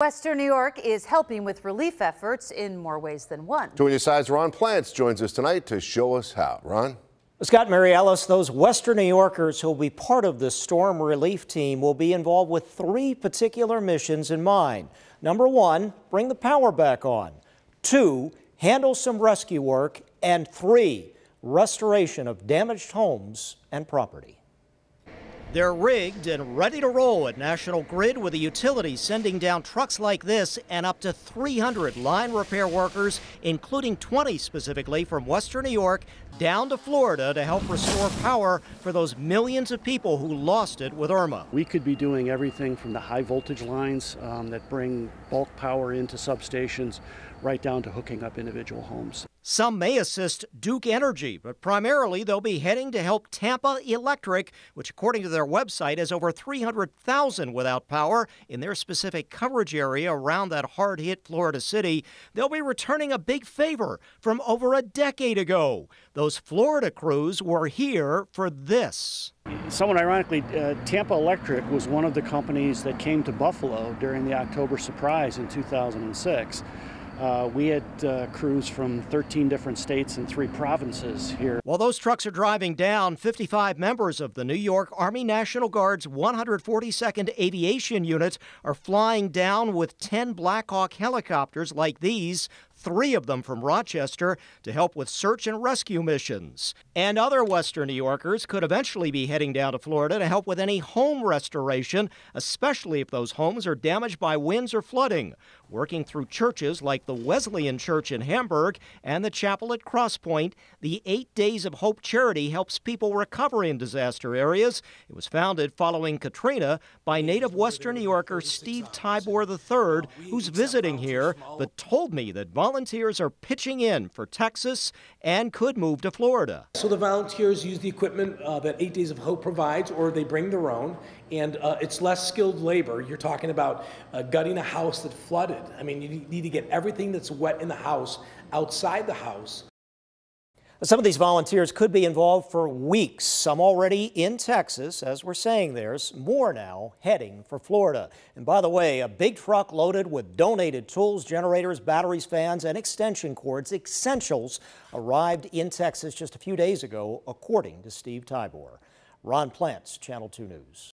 Western New York is helping with relief efforts in more ways than one. 20 Side's Ron Plants joins us tonight to show us how. Ron? Scott, Mary Ellis, those Western New Yorkers who will be part of the storm relief team will be involved with three particular missions in mind. Number one, bring the power back on. 2, handle some rescue work. And 3, restoration of damaged homes and property. They're rigged and ready to roll at National Grid, with the utility sending down trucks like this and up to 300 line repair workers, including 20 specifically from Western New York, down to Florida to help restore power for those millions of people who lost it with Irma. We could be doing everything from the high voltage lines that bring bulk power into substations right down to hooking up individual homes. Some may assist Duke Energy, but primarily they'll be heading to help Tampa Electric, which according to their website has over 300,000 without power in their specific coverage area around that hard-hit Florida city. They'll be returning a big favor from over a decade ago. Those Florida crews were here for this. Somewhat ironically, Tampa Electric was one of the companies that came to Buffalo during the October surprise in 2006. We had crews from 13 different states and 3 provinces here. While those trucks are driving down, 55 members of the New York Army National Guard's 142nd Aviation Unit are flying down with 10 Black Hawk helicopters like these, 3 of them from Rochester, to help with search and rescue missions. And other Western New Yorkers could eventually be heading down to Florida to help with any home restoration, especially if those homes are damaged by winds or flooding. Working through churches like the Wesleyan Church in Hamburg and the chapel at Cross Point, the 8 Days of Hope charity helps people recover in disaster areas. It was founded following Katrina by native Western New Yorker Steve Tybor III, who's visiting here, but told me that volunteers are pitching in for Texas and could move to Florida. So the volunteers use the equipment that 8 Days of Hope provides, or they bring their own, and it's less skilled labor. You're talking about gutting a house that flooded. I mean, you need to get everything that's wet in the house outside the house. Some of these volunteers could be involved for weeks, some already in Texas, as we're saying. There's more now heading for Florida. And by the way, a big truck loaded with donated tools, generators, batteries, fans, and extension cords, essentials, arrived in Texas just a few days ago, according to Steve Tybor. Ron Plants, Channel 2 News.